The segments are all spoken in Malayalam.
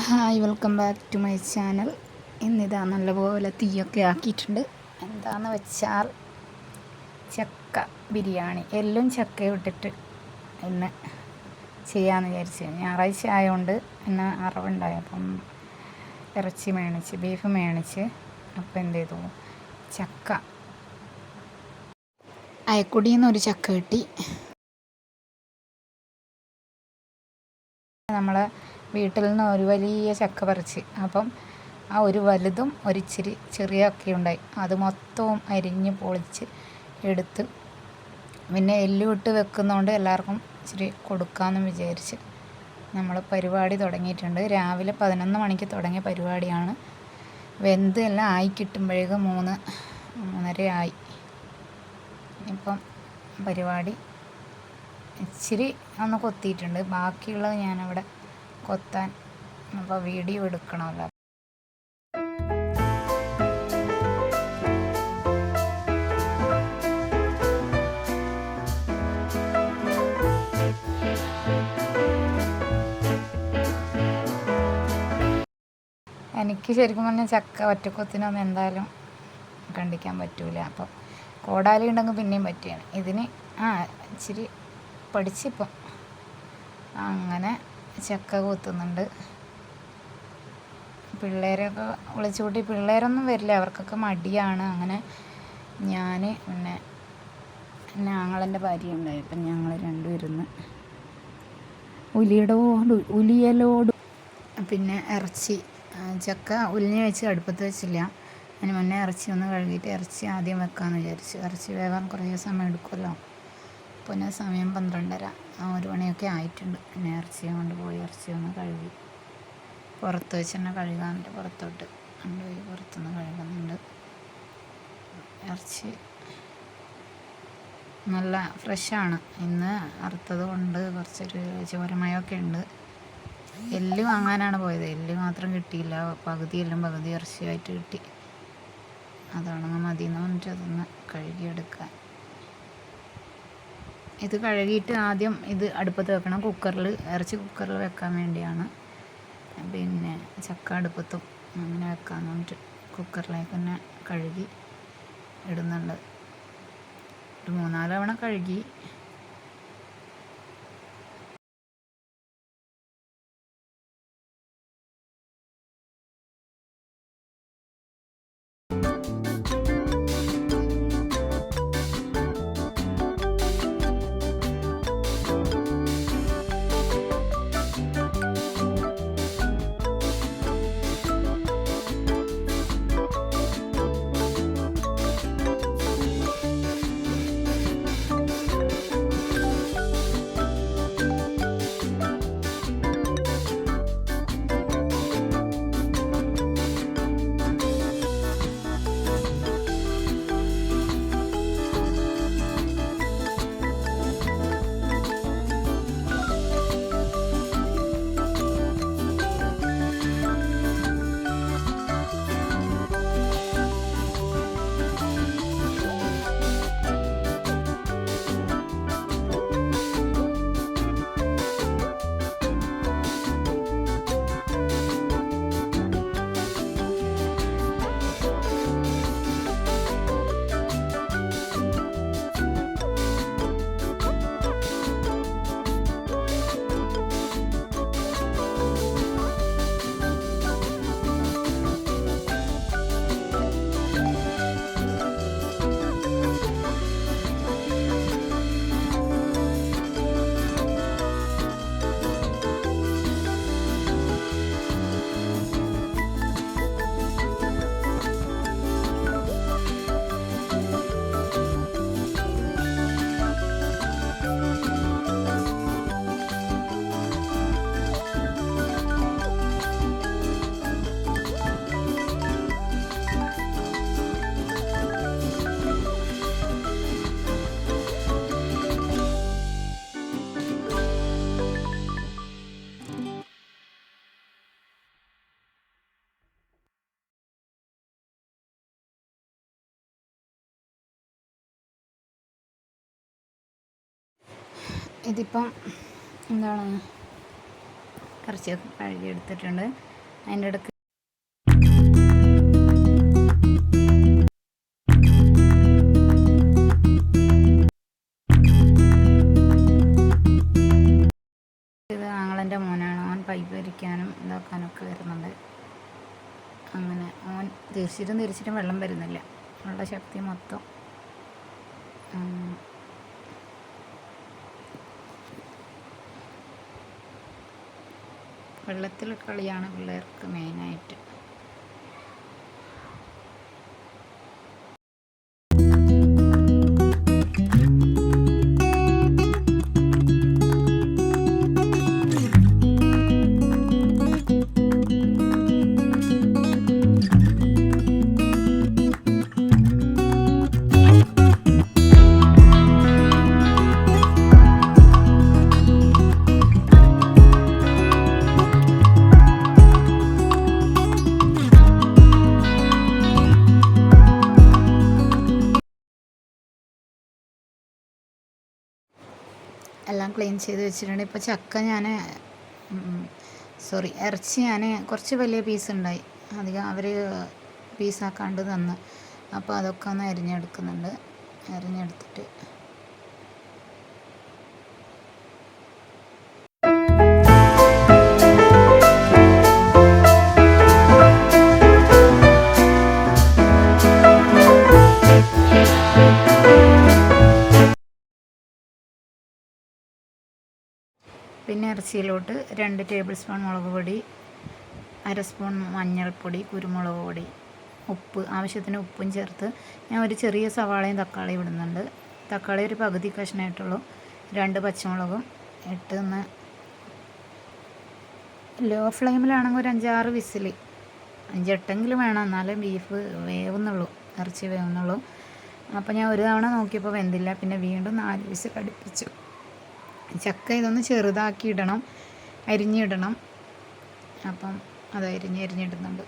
Hi, welcome back to my channel. ഇന്നിതാ നല്ലപോലെ തീയൊക്കെ ആക്കിയിട്ടുണ്ട്. എന്താണെന്ന് വെച്ചാൽ ചക്ക ബിരിയാണി, എല്ലാം ചക്ക ഇട്ടിട്ട് ഇന്ന് ചെയ്യാമെന്ന് വിചാരിച്ചു. ഞായറാഴ്ച ആയതുകൊണ്ട് ഇന്ന് അറവുണ്ടായി. അപ്പം ഇറച്ചി മേടിച്ച്, ബീഫ് മേടിച്ച്. അപ്പം എന്ത് ചെയ്തു, ചക്ക അയക്കുടിയിൽ നിന്ന് ഒരു ചക്ക കിട്ടി. നമ്മളെ വീട്ടിൽ നിന്ന് ഒരു വലിയ ചക്ക പറിച്ച്, അപ്പം ആ ഒരു വലുതും ഒരിച്ചിരി ചെറിയൊക്കെ ഉണ്ടായി. അത് മൊത്തവും അരിഞ്ഞ് പൊളിച്ച് എടുത്ത്, പിന്നെ എല്ലുവിട്ട് വെക്കുന്നതുകൊണ്ട് എല്ലാവർക്കും ഇച്ചിരി കൊടുക്കാമെന്ന് വിചാരിച്ച് നമ്മൾ പരിപാടി തുടങ്ങിയിട്ടുണ്ട്. രാവിലെ 11 മണിക്ക് തുടങ്ങിയ പരിപാടിയാണ്. വെന്ത് എല്ലാം ആയി കിട്ടുമ്പോഴേക്കും 3-3:30 ആയി. ഇപ്പം പരിപാടി ഇച്ചിരി ഒന്ന് കൊത്തിയിട്ടുണ്ട്, ബാക്കിയുള്ളത് ഞാനവിടെ കൊത്താൻ അപ്പോൾ വീഡിയോ എടുക്കണമല്ലോ. എനിക്ക് ശരിക്കും പറഞ്ഞാൽ ചക്ക ഒറ്റക്കൊത്തിനൊന്നും എന്തായാലും കണ്ടിക്കാൻ പറ്റൂല. അപ്പം കോടാലി ഉണ്ടെങ്കിൽ പിന്നെയും പറ്റിയാണ്. ഇതിന് ഇച്ചിരി പഠിച്ചിപ്പം അങ്ങനെ ചക്ക കൊത്തുന്നുണ്ട്. പിള്ളേരൊക്കെ വിളിച്ചുകൂട്ടി. പിള്ളേരൊന്നും വരില്ല, അവർക്കൊക്കെ മടിയാണ്. അങ്ങനെ ഞാൻ പിന്നെ ഞങ്ങളെൻ്റെ ഭാര്യ ഉണ്ടായി. അപ്പം ഞങ്ങൾ രണ്ടുപേരുന്ന് ഉലിയലോട് പിന്നെ ഇറച്ചി, ചക്ക ഉലിഞ്ഞ് വെച്ച് അടുപ്പത്ത് വെച്ചില്ല. അതിന് മുന്നേ ഇറച്ചി ഒന്ന് കഴുകിയിട്ട് ഇറച്ചി ആദ്യം വെക്കാമെന്ന് വിചാരിച്ചു. ഇറച്ചി വേവാൻ കുറേ സമയം എടുക്കുമല്ലോ. പിന്നെ സമയം 12:30, 1 മണിയൊക്കെ ആയിട്ടുണ്ട്. പിന്നെ ഇറച്ചി കൊണ്ട് പോയി ഇറച്ചി ഒന്ന് കഴുകി പുറത്ത് വെച്ച് തന്നെ കഴുകാറുണ്ട്. പുറത്തോട്ട് കൊണ്ടുപോയി പുറത്തുനിന്ന് കഴുകുന്നുണ്ട്. ഇറച്ചി നല്ല ഫ്രഷാണ്. ഇന്ന് അറുത്തത് കൊണ്ട് കുറച്ചൊരു ചോരമയമൊക്കെ ഉണ്ട്. എല്ല് വാങ്ങാനാണ് പോയത്. എല്ല് മാത്രം കിട്ടിയില്ല. പകുതി എല്ലും പകുതി ഇറച്ചിയായിട്ട് കിട്ടി. അതാണെങ്കിൽ മതിയെന്ന് പറഞ്ഞിട്ട് അതൊന്ന് കഴുകിയെടുക്കാൻ. ഇത് കഴുകിയിട്ട് ആദ്യം ഇത് അടുപ്പത്ത് വെക്കണം. കുക്കറിൽ, ഇറച്ചി കുക്കറിൽ വെക്കാൻ വേണ്ടിയാണ്. പിന്നെ ചക്ക അടുപ്പത്തും അങ്ങനെ വെക്കാമെന്ന് പറഞ്ഞിട്ട് കുക്കറിലേക്ക് തന്നെ കഴുകി ഇടുന്നുണ്ട്. ഒരു 3-4 തവണ കഴുകി. ഇതിപ്പം എന്താണ്, ഇറച്ചിയൊക്കെ കഴുകി എടുത്തിട്ടുണ്ട്. അതിൻ്റെ ഇടയ്ക്ക് ഇത് ആങ്ങളൻ്റെ മോനാണ്. അവൻ പൈപ്പ് വരിക്കാനും ഇതാക്കാനൊക്കെ വരുന്നുണ്ട്. അങ്ങനെ അവൻ തിരിച്ചിട്ടും വെള്ളം വരുന്നില്ല. ഉള്ള ശക്തി മൊത്തം വെള്ളത്തിൽ കളിയാണ് പിള്ളേർക്ക് മെയിനായിട്ട്. എല്ലാം ക്ലീൻ ചെയ്ത് വെച്ചിട്ടുണ്ട്. ഇപ്പോൾ ചക്ക ഇറച്ചി ഞാൻ കുറച്ച് വലിയ പീസ് ഉണ്ടായി, അധികം അവർ പീസാക്കാണ്ട് തന്ന്. അപ്പോൾ അതൊക്കെ ഒന്ന് അരിഞ്ഞെടുക്കുന്നുണ്ട്. അരിഞ്ഞെടുത്തിട്ട് പിന്നെ ഇറച്ചിയിലോട്ട് 2 ടേബിൾ സ്പൂൺ മുളക് പൊടി, 1/2 സ്പൂൺ മഞ്ഞൾപ്പൊടി, കുരുമുളക് പൊടി, ഉപ്പ്, ആവശ്യത്തിന് ഉപ്പും ചേർത്ത് ഞാൻ ഒരു ചെറിയ സവാളയും തക്കാളിയും ഇടുന്നുണ്ട്. തക്കാളി ഒരു പകുതി കഷ്ണമായിട്ടുള്ളൂ. 2 പച്ചമുളകും ഇട്ട് ഒന്ന് ലോ ഫ്ലെയിമിലാണെങ്കിൽ ഒരു 5-6 വിസിൽ, 5-8 വേണം, എന്നാലേ ബീഫ് വേവുന്നുള്ളൂ, ഇറച്ചി വേവുന്നുള്ളൂ. അപ്പോൾ ഞാൻ ഒരു തവണ നോക്കിയപ്പോൾ വെന്തില്ല. പിന്നെ വീണ്ടും 4 വിസിൽ അടുപ്പിച്ചു. ചക്ക ഇതൊന്ന് ചെറുതാക്കി ഇടണം, അരിഞ്ഞിടണം. അപ്പം അത് അരിഞ്ഞിടുന്നുണ്ട്.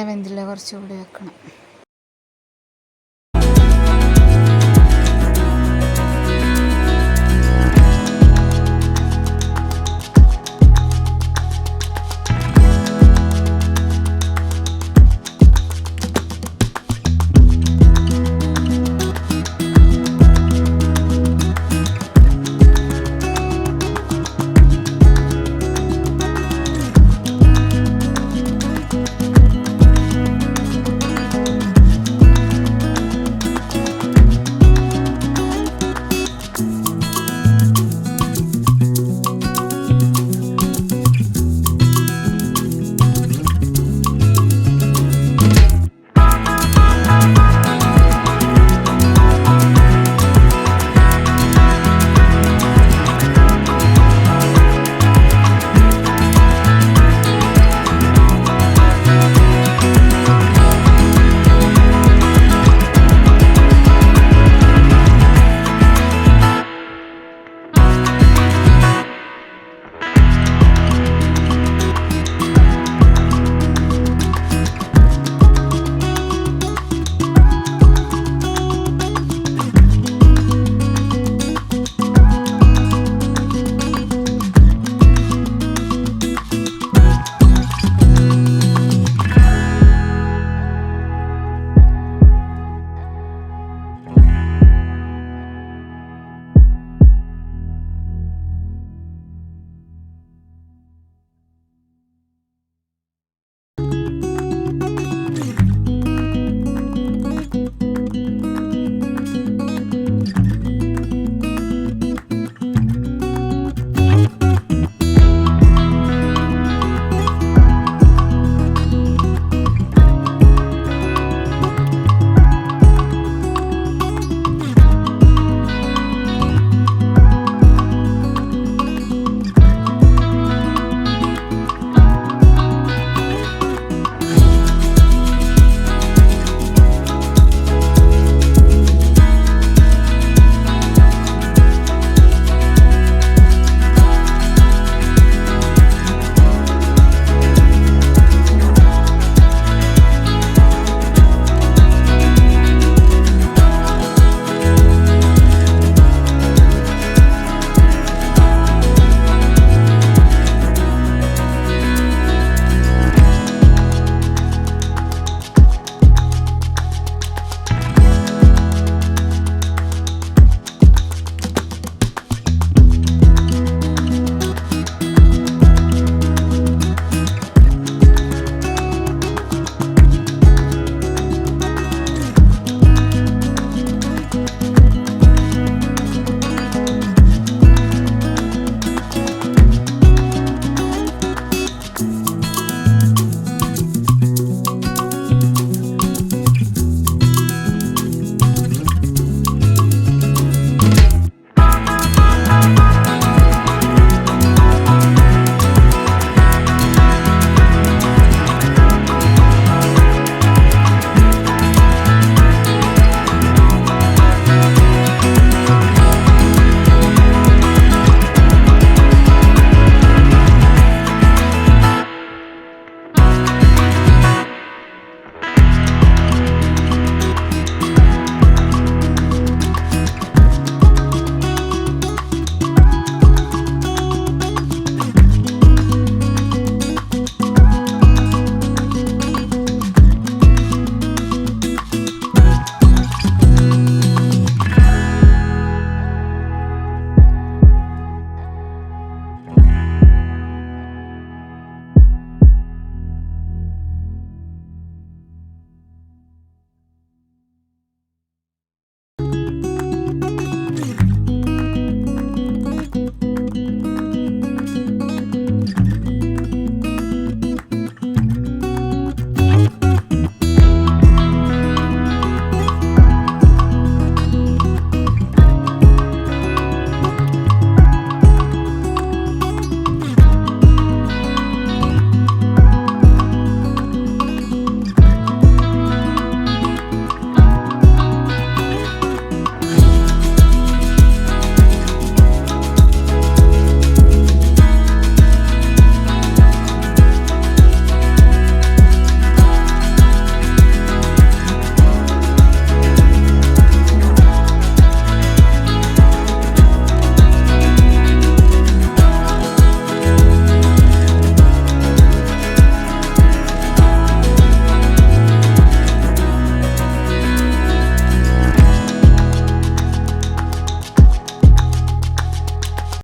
വെന്തില്ല, കുറച്ചുകൂടി വെക്കണം.